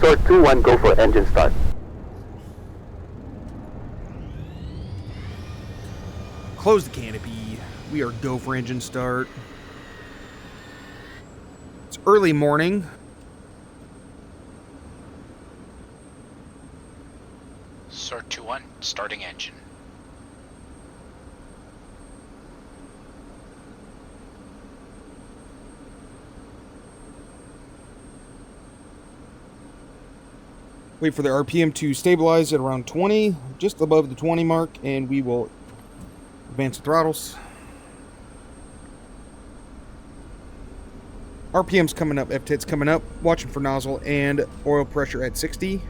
Sword 2-1, go for engine start. Close the canopy. We are go for engine start. It's early morning. Sword 2-1, starting engine. Wait for the RPM to stabilize at around 20, just above the 20 mark, and we will advance the throttles. RPM's coming up, FTIT's coming up, watching for nozzle and oil pressure at 60.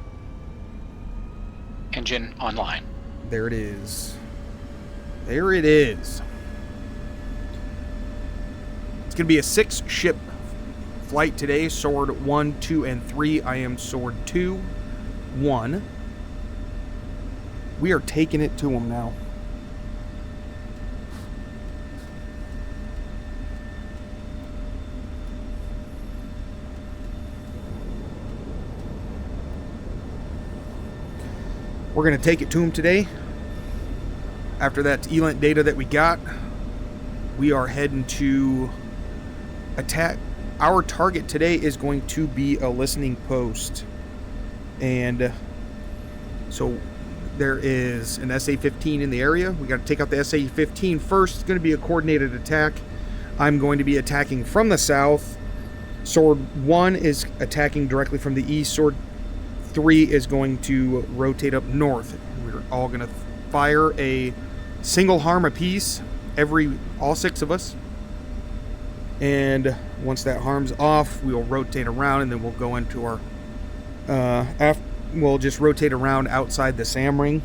Engine online. There it is. There it is. It's going to be a 6-ship flight today. Sword 1, 2, and 3. I am Sword 2, 1. We are taking it to them now. We're going to take it to them today. After that ELINT data that we got, we are heading to attack. Our target today is going to be a listening post. And so there is an SA-15 in the area. We got to take out the SA-15 first. It's going to be a coordinated attack. I'm going to be attacking from the south. Sword 1 is attacking directly from the east. Sword 3 is going to rotate up north. We're all going to fire a single harm apiece, all 6 of us. And once that harm's off, we'll rotate around, and then we'll go into our we'll just rotate around outside the SAM ring.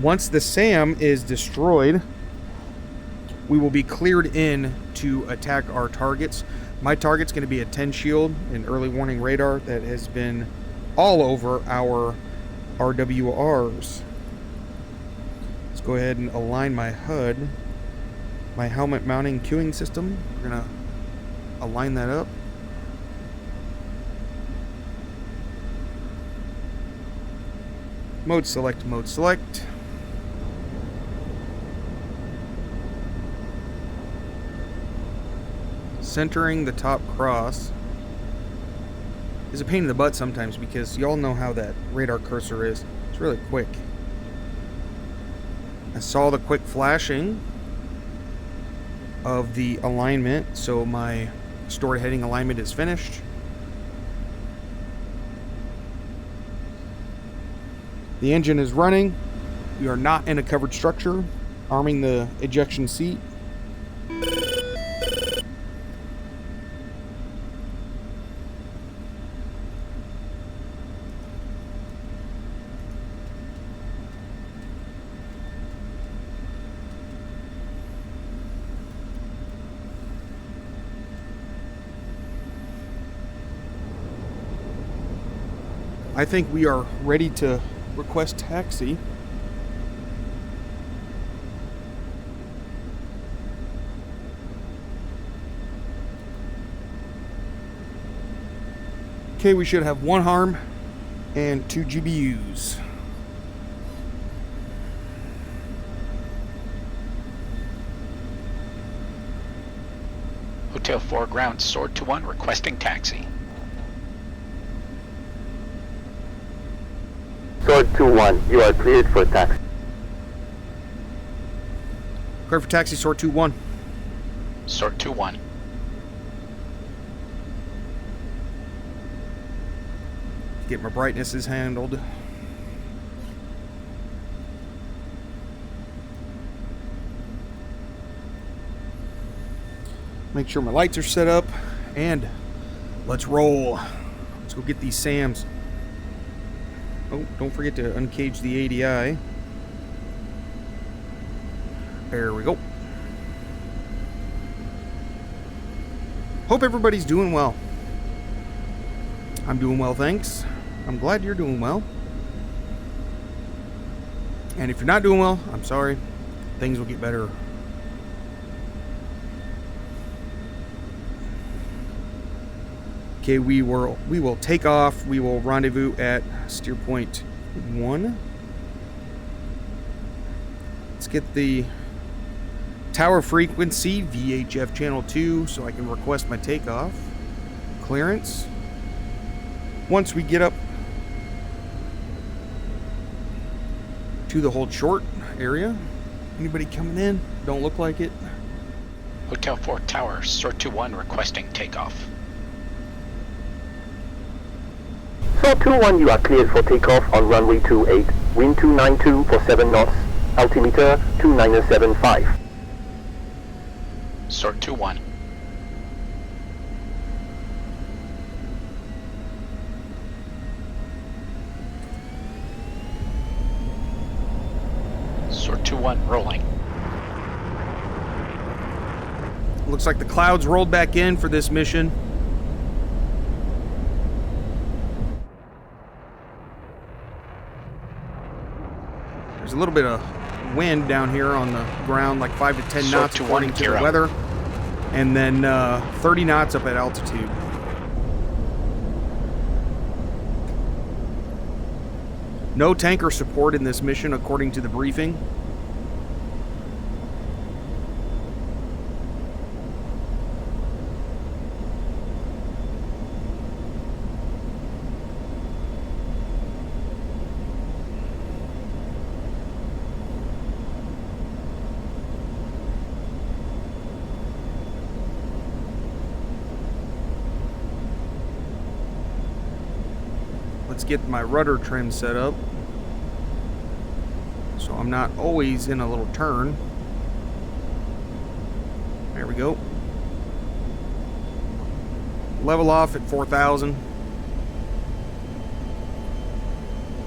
Once the SAM is destroyed, we will be cleared in to attack our targets. My target's going to be a 10 shield, an early warning radar that has been all over our RWRs. Let's go ahead and align my HUD, my helmet mounting queuing system. We're going to align that up. Mode select, mode select. Centering the top cross is a pain in the butt sometimes because y'all know how that radar cursor is. It's really quick. I saw the quick flashing of the alignment, so my stored heading alignment is finished. The engine is running. We are not in a covered structure. Arming the ejection seat. I think we are ready to request taxi. Okay, we should have 1 harm and 2 GBUs. Hotel 4 ground, Sword 2-1, requesting taxi. Sword 2-1, you are cleared for taxi. Clear for taxi, Sword 2-1. Sword 2-1. Get my brightnesses handled. Make sure my lights are set up, and let's roll. Let's go get these SAMs. Oh, don't forget to uncage the ADI. There we go. Hope everybody's doing well. I'm doing well, thanks. I'm glad you're doing well. And if you're not doing well, I'm sorry. Things will get better. Okay, we will take off. We will rendezvous at steer point 1. Let's get the tower frequency, VHF channel 2, so I can request my takeoff. Clearance. Once we get up to the hold short area, anybody coming in? Don't look like it. Hotel 4 Tower, Sort 2-1 requesting takeoff. Sort 2-1, you are cleared for takeoff on runway 28, wind 292 for 7 knots, altimeter 2975. Sort 2-1. Sort 2-1 rolling. Looks like the clouds rolled back in for this mission. There's a little bit of wind down here on the ground, like 5 to 10 knots according to the weather. And then 30 knots up at altitude. No tanker support in this mission according to the briefing. Let's get my rudder trim set up so I'm not always in a little turn. There we go. Level off at 4,000.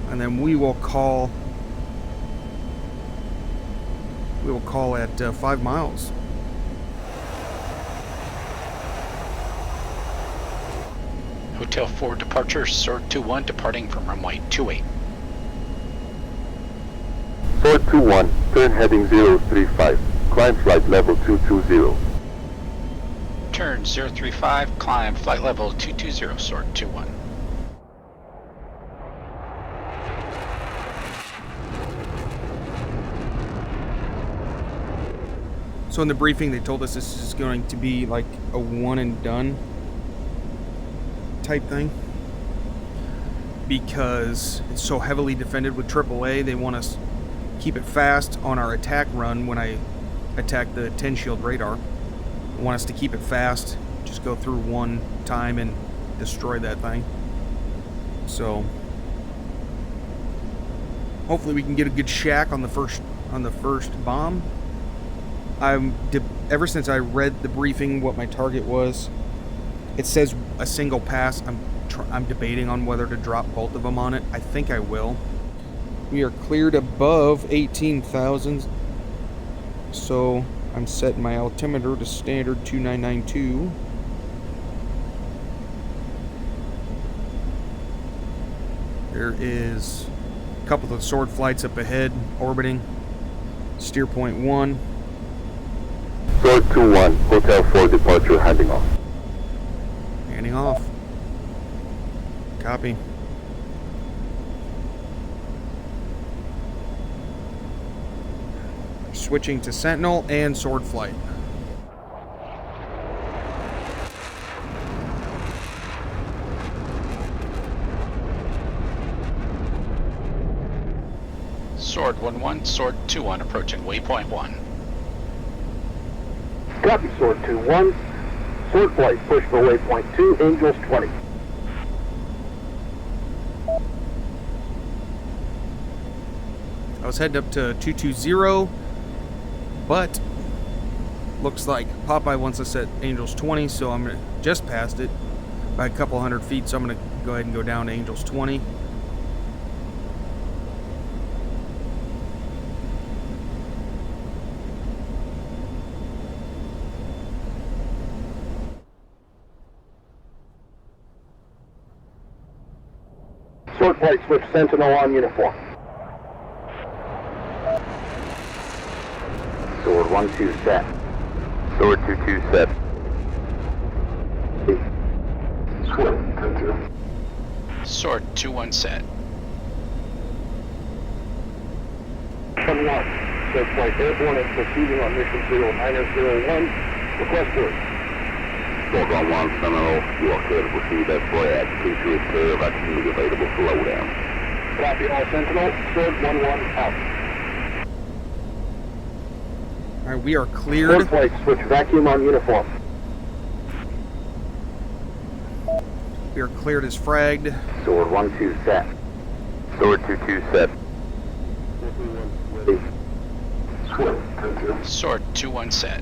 And then we will call at 5 miles. Hotel 4 departure, Sort 2-1 departing from runway 28. Sort 2-1, turn heading 035, climb flight level 220. Turn 035, climb flight level 220, Sort 2-1. So in the briefing they told us this is going to be like a one and done type thing because it's so heavily defended with AAA. They want us to keep it fast on our attack run when I attack the 10 shield radar. They want us to keep it fast, just go through one time and destroy that thing. So hopefully we can get a good shack on the first bomb. Ever since I read the briefing what my target was, it says a single pass. I'm debating on whether to drop both of them on it. I think I will. We are cleared above 18,000, so I'm setting my altimeter to standard 2992. There is a couple of sword flights up ahead orbiting. Steer point 1. Sort 2-1, Hotel 4 departure heading off. Handing off. Copy. Switching to Sentinel and Sword Flight. Sword 1-1, Sword 2-1 approaching waypoint 1. Copy, Sword 2-1. Sword flight, push for waypoint 2, Angels 20. I was heading up to 220, but looks like Popeye wants us at Angels 20, so I'm gonna just past it by a couple hundred feet, so I'm gonna go ahead and go down to Angels 20. Sword flight, switch Sentinel on uniform. Sword 1-2 set. Sword 2-2 set. Switch. Sword 2-1 set. 1-1. Sword flight airborne and proceeding on mission 0901. Request word. Sword 1-1, Seminole, you are clear to proceed as Brad. Please be clear of activity available for lowdown. Copy all Sentinel. Sword 1-1 out. All right, we are cleared. Sword flight, switch vacuum on uniform. We are cleared as fragged. Sword 1-2 set. Sword 2-2 set. Ready. Sword 2-2. Sword 2-1 set.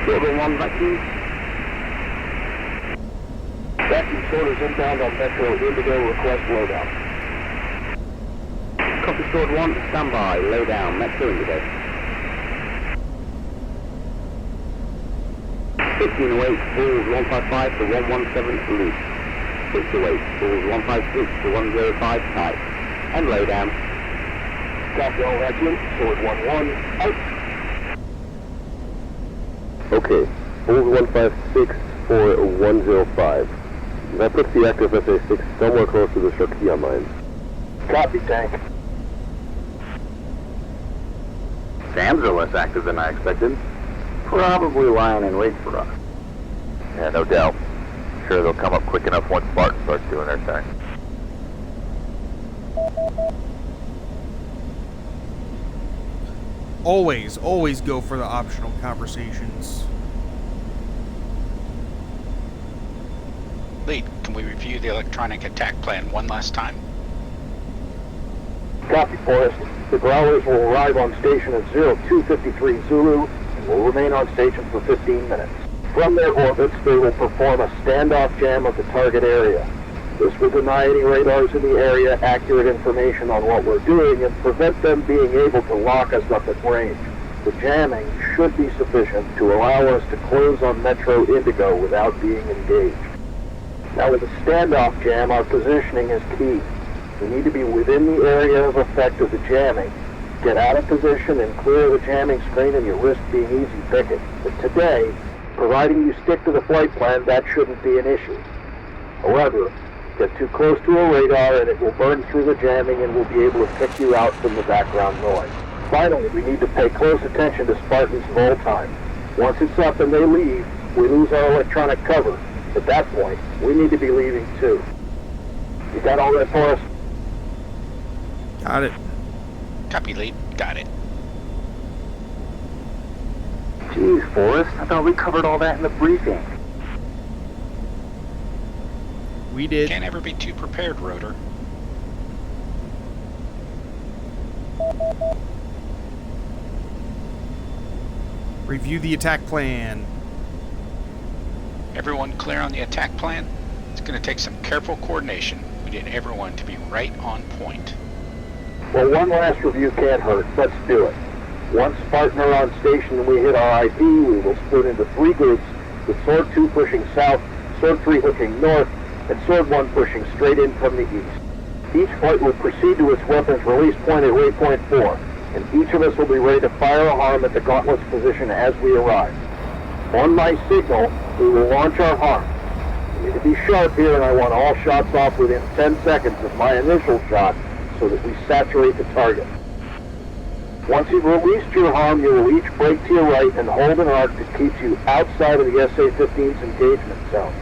Sword 1 vacuum. Vacuum sword is inbound on Metro Indigo. Request lowdown. Copy Sword 1, standby, lowdown, Metro Indigo. 1608, balls 155 to 117 loose. 608, balls 156 to 105 tight. And lowdown. Copy all vacuum. Sword 1-1 out. Okay, balls 156 for 105. That puts the active SA-6 somewhere close to the Sharkia mines. Copy tank. SAMs are less active than I expected. Probably lying in wait for us. Yeah, no doubt. Sure they'll come up quick enough once Spartan starts doing their thing. Always go for the optional conversations. Lead, can we review the electronic attack plan one last time? Copy, Forrest. The Growlers will arrive on station at 0253 Zulu and will remain on station for 15 minutes. From their orbits, they will perform a standoff jam of the target area. This will deny any radars in the area accurate information on what we're doing and prevent them being able to lock us up at range. The jamming should be sufficient to allow us to close on Metro Indigo without being engaged. Now with a standoff jam, our positioning is key. We need to be within the area of effect of the jamming. Get out of position and clear the jamming screen and you risk being easy pickings. But today, providing you stick to the flight plan, that shouldn't be an issue. However, get too close to a radar and it will burn through the jamming and we'll be able to pick you out from the background noise. Finally, we need to pay close attention to Spartans of all time. Once it's up and they leave, we lose our electronic cover. At that point, we need to be leaving too. You got all that for us? Got it. Copy, lead. Got it. Geez, Forrest, I thought we covered all that in the briefing. We did. Can't ever be too prepared, Rotor. Review the attack plan. Everyone clear on the attack plan? It's going to take some careful coordination. We need everyone to be right on point. Well, one last review can't hurt. Let's do it. Once Spartan are on station and we hit our IP, we will split into 3 groups, with Sword 2 pushing south, Sword 3 hooking north, and Sword 1 pushing straight in from the east. Each flight will proceed to its weapons release point at waypoint 4, and each of us will be ready to fire a harm at the gauntlet's position as we arrive. On my signal, we will launch our harm. We need to be sharp here, and I want all shots off within 10 seconds of my initial shot so that we saturate the target. Once you've released your harm, you will each break to your right and hold an arc that keeps you outside of the SA-15's engagement zone.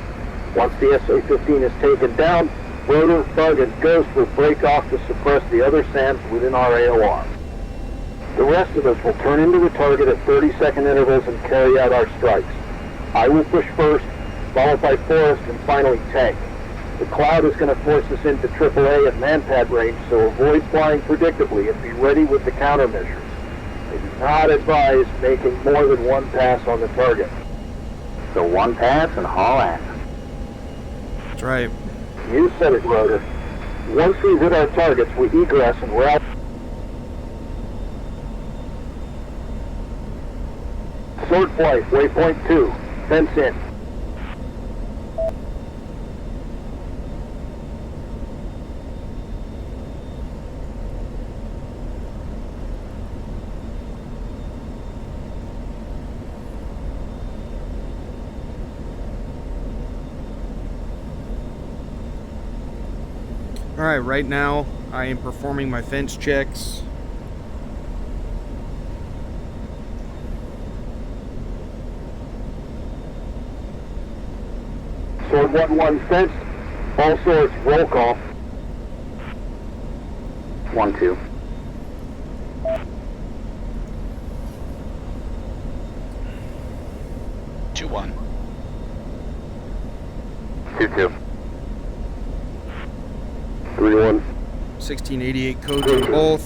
Once the SA-15 is taken down, Rotor, Thug, and Ghost will break off to suppress the other SAMs within our AOR. The rest of us will turn into the target at 30-second intervals and carry out our strikes. I will push first, followed by Forrest, and finally Tank. The cloud is going to force us into AAA and MANPAD range, so avoid flying predictably and be ready with the countermeasures. I do not advise making more than one pass on the target. So one pass and haul ass. That's right. You said it, Rotor. Once we hit our targets, we egress and we're out. Sword flight, waypoint 2. Fence in. Alright, right now I am performing my fence checks. Sword 1-1 fenced. All swords, roll call. 1-2. Two one. 2-2. 3-1. 1688 codes on both.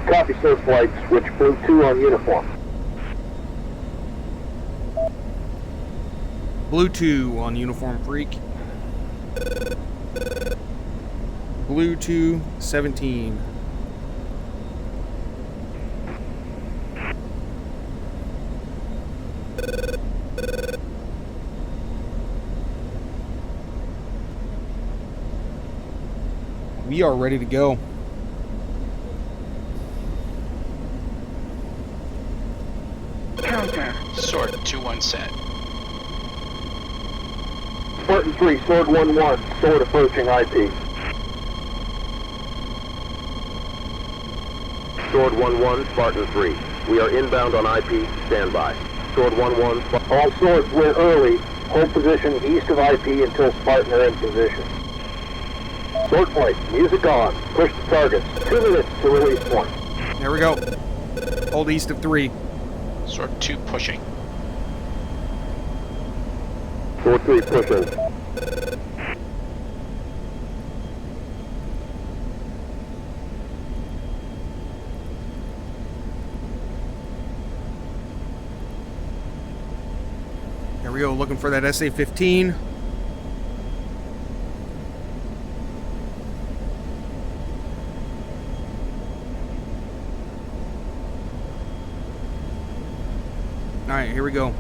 Copy, sir, flight. Switch blue 2 on uniform. Blue 2 on uniform freak. Blue 2, 17. We are ready to go. Counter. Sword 2-1 set. Spartan 3, sword 1-1, sword approaching IP. Sword 1-1, Spartan 3. We are inbound on IP. Stand by. Sword 1-1. All swords, we're early. Hold position east of IP until Spartan are in position. Sword flight, music on. Push the targets. 2 minutes to release point. There we go. Hold east of 3. Sword 2 pushing. Sword 3 pushing. There we go, looking for that SA-15. Alright, here we go.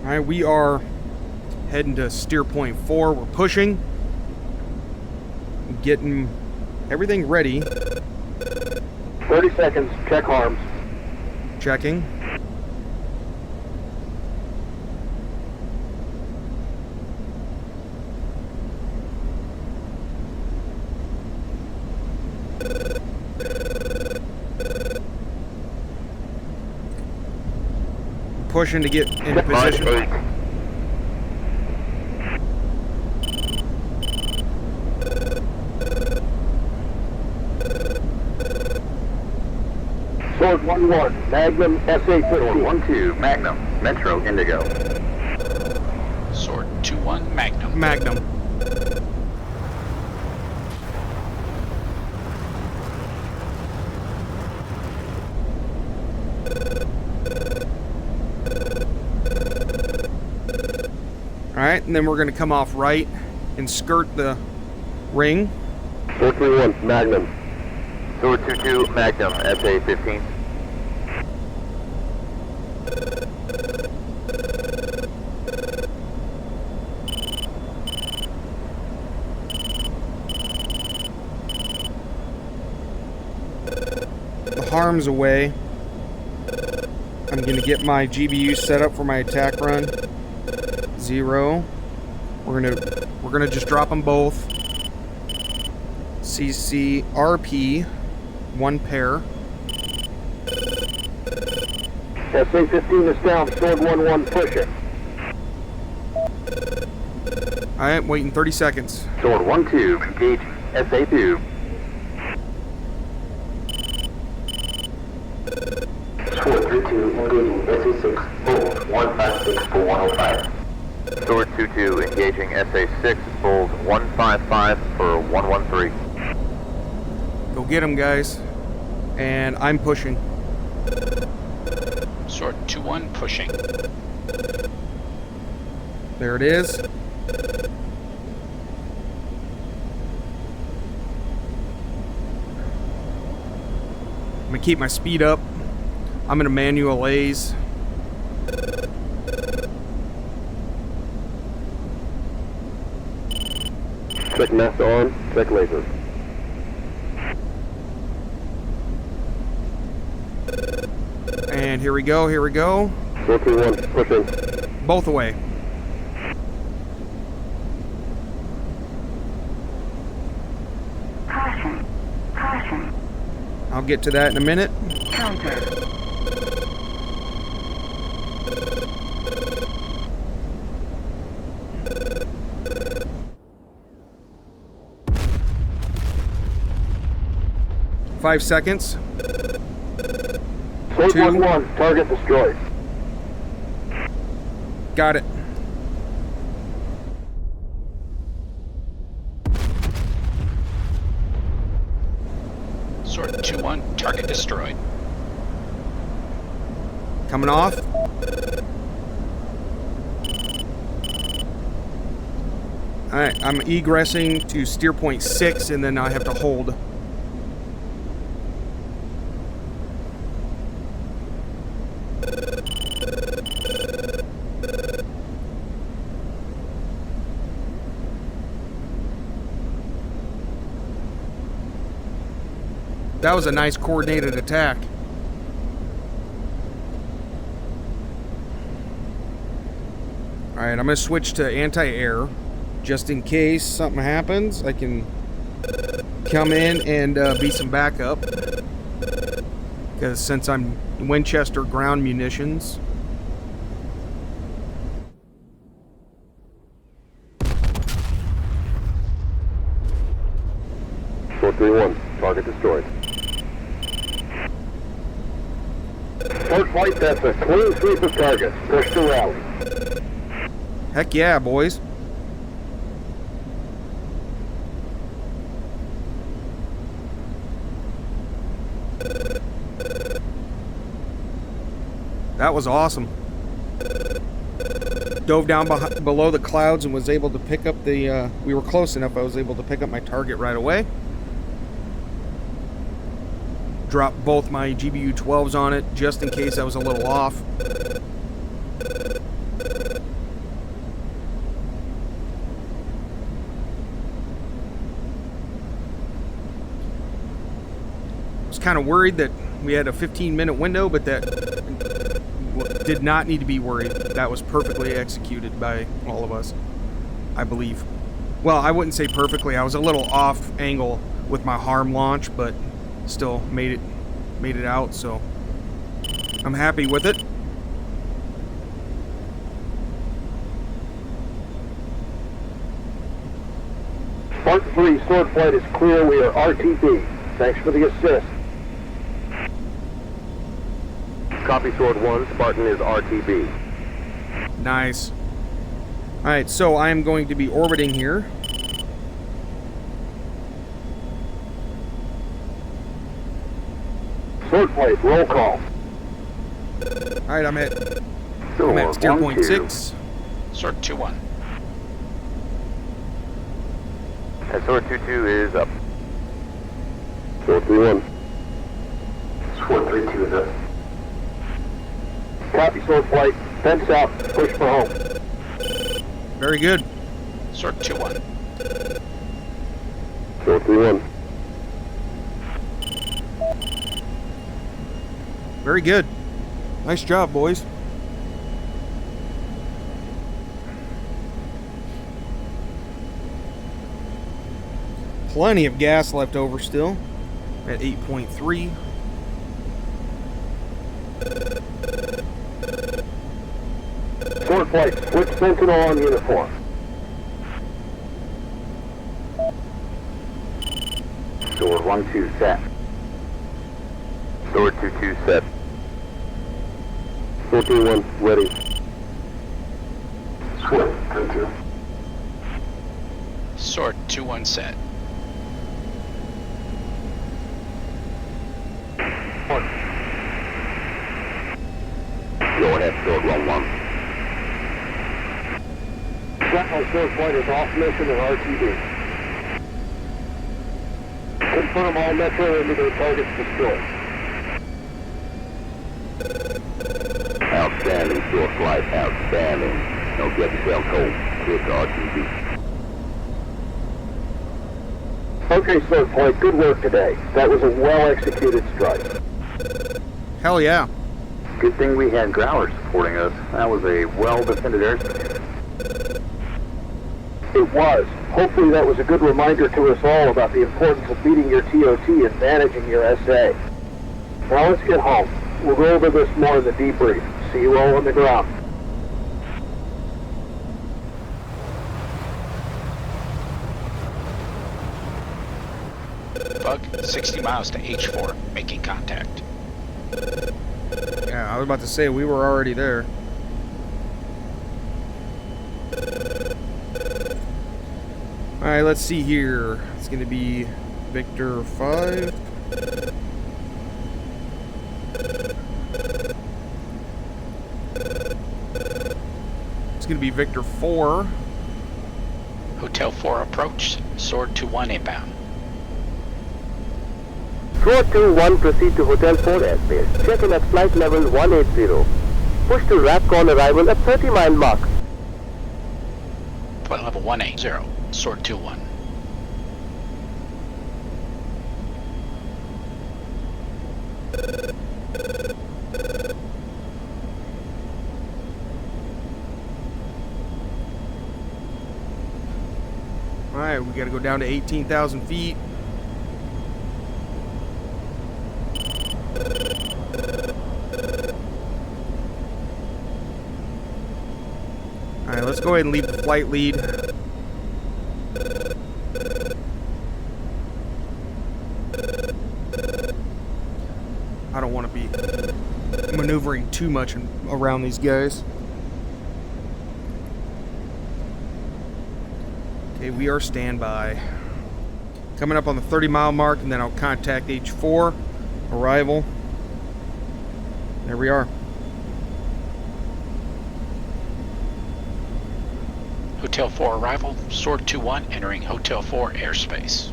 Alright, we are heading to steer point 4. We're pushing. Getting everything ready. 30 seconds, check harms. Checking. Pushing to get into position. Sword 1-1, Magnum SA-15. 1-2, Magnum, Metro Indigo. Sword 2-1 Magnum. Magnum. Alright, and then we're going to come off right and skirt the ring. Sword 3-1, Magnum. Sword 2-2, Magnum, SA-15. The harm's away. I'm going to get my GBU set up for my attack run. 0. We're gonna just drop them both. CC RP 1 pair. SA-15 is down, sword 1-1 pushing. Alright, waiting 30 seconds. Sword 1-2, engaging SA-2. Sword 3-2, engaging SA-6, bold 156 for 105. Sword 2-2, engaging SA-6, bold 155 for 113. Go get them, guys. And I'm pushing. Sword 2-1 pushing. There it is. I'm gonna keep my speed up. I'm gonna manual A's. Check mast on, check laser. And here we go, here we go. 431, pushing. Both away. Caution. Caution. I'll get to that in a minute. Counter. Five seconds. Sword 2. 1-1, target destroyed. Got it. Sword 2-1, target destroyed. Coming off. Alright, I'm egressing to steer point 6 and then I have to hold. That was a nice coordinated attack. Alright, I'm going to switch to anti-air. Just in case something happens, I can come in and be some backup. Because since I'm Winchester ground munitions. Sword 3-1, target destroyed. Sword flight, that's a clean sweep of targets. Push to rally. Heck yeah, boys. That was awesome. Dove down below the clouds and was able to pick up the, we were close enough I was able to pick up my target right away. Dropped both my GBU-12s on it just in case I was a little off. I was kind of worried that we had a 15-minute window, but that did not need to be worried. That was perfectly executed by all of us, I believe. Well, I wouldn't say perfectly. I was a little off angle with my harm launch, but still made it out, so I'm happy with it. Spartan 3, sword flight is clear. We are RTB. Thanks for the assist. Copy Sword 1, Spartan is RTB. Nice. Alright, so I am going to be orbiting here. Sword flight, roll call. Alright, I'm at steer point 6. Sword 2-1. And Sword 2-2 is up. Sword 3-1. Sword 3-2 is up. Copy, sword flight. Fence out. Push for home. Very good. Sword 2-1. Sword 3-1. Very good. Nice job, boys. Plenty of gas left over still. At 8.3. Sword flight. Switch sentinel on uniform. Sword 1-2 set. Sword 2-2 set. Sword 3-1, ready. Sword 3-2. Sword 2-1 set. Go ahead, Sword 1-1. Sentinel sword flight is off mission and RTB. Confirm all Metro Indigo targets destroyed. Short flight outstanding. Don't get yourself cold. Clear to RTV. Okay, Sword Point, good work today. That was a well-executed strike. Hell yeah. Good thing we had Growler supporting us. That was a well-defended airspace. It was. Hopefully that was a good reminder to us all about the importance of beating your TOT and managing your SA. Now let's get home. We'll go over this more in the debrief. See you all on the ground. Bug, 60 miles to H4, making contact. Yeah, I was about to say we were already there. Alright, let's see here. It's going to be Victor 5. It's going to be Victor 4. Hotel 4 approach, Sword 2-1 inbound. Sword 2-1 proceed to Hotel 4 airspace. Check in at flight level 180. Push to RAPCON arrival at 30-mile mark. Flight level 180, Sword 2-1. Alright, we got to go down to 18,000 feet. Alright, let's go ahead and leave the flight lead. I don't want to be maneuvering too much around these guys. Okay, we are standby. Coming up on the 30-mile mark, and then I'll contact H4. Arrival. There we are. Hotel 4 arrival, Sword 2-1 entering Hotel 4 airspace.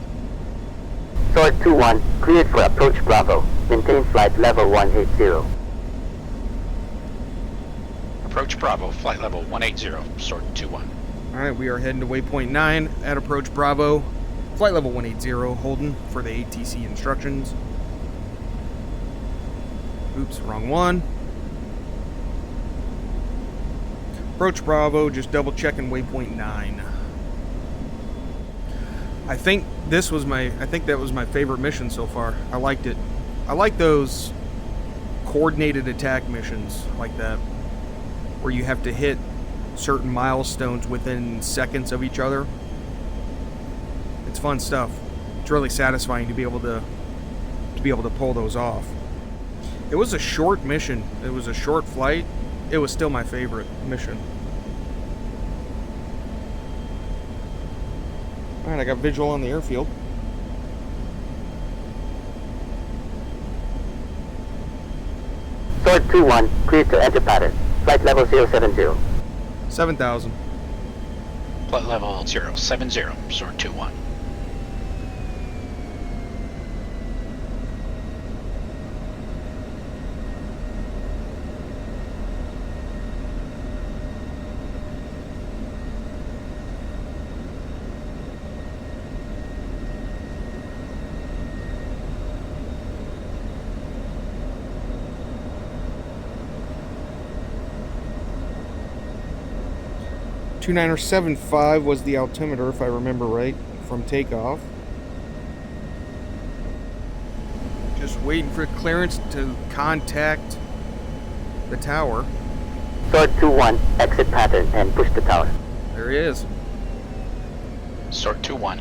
Sword 2-1, cleared for approach Bravo. Maintain flight level 180. Approach Bravo, flight level 180, Sword 2-1. Alright, we are heading to waypoint 9 at approach Bravo. Flight level 180, holding for the ATC instructions. Oops, wrong one. Approach Bravo, just double checking waypoint 9. I think that was my favorite mission so far. I liked it. I like those coordinated attack missions like that, where you have to hit certain milestones within seconds of each other. It's fun stuff. It's really satisfying to be able to pull those off. It was a short mission. It was a short flight. It was still my favorite mission. Alright, I got visual on the airfield. Sword 2-1, cleared to enter pattern. Flight level 070. 7,000. Flight level 070, Sword 2-1. Two-niner 75 was the altimeter, if I remember right, from takeoff. Just waiting for clearance to contact the tower. Sword 2-1, exit pattern and push the tower. There he is. Sword 2-1.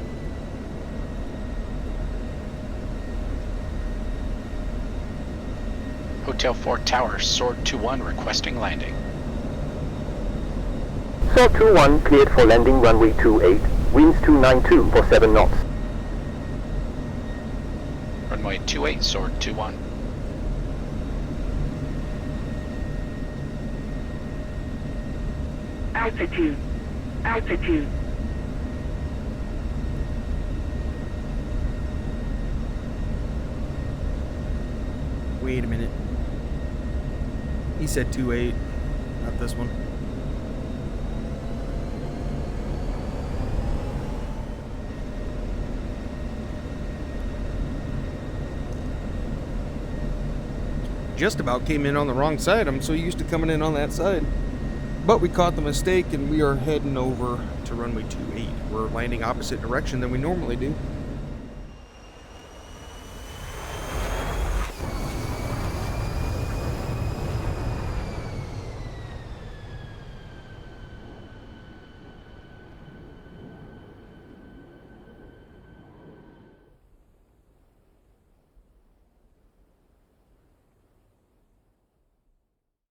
Hotel 4 tower, Sword 2-1 requesting landing. Sword 2-1, cleared for landing runway 28. Winds 292 for 7 knots. Runway 28, Sword 2-1. Altitude. Altitude. Wait a minute. He said 2.8. Not this one. Just about came in on the wrong side. I'm so used to coming in on that side. But we caught the mistake and we are heading over to runway 28. We're landing opposite direction than we normally do.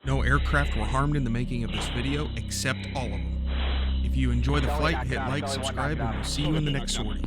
No aircraft were harmed in the making of this video, except all of them. If you enjoy the flight, hit like, subscribe, and we'll see you in the next sortie.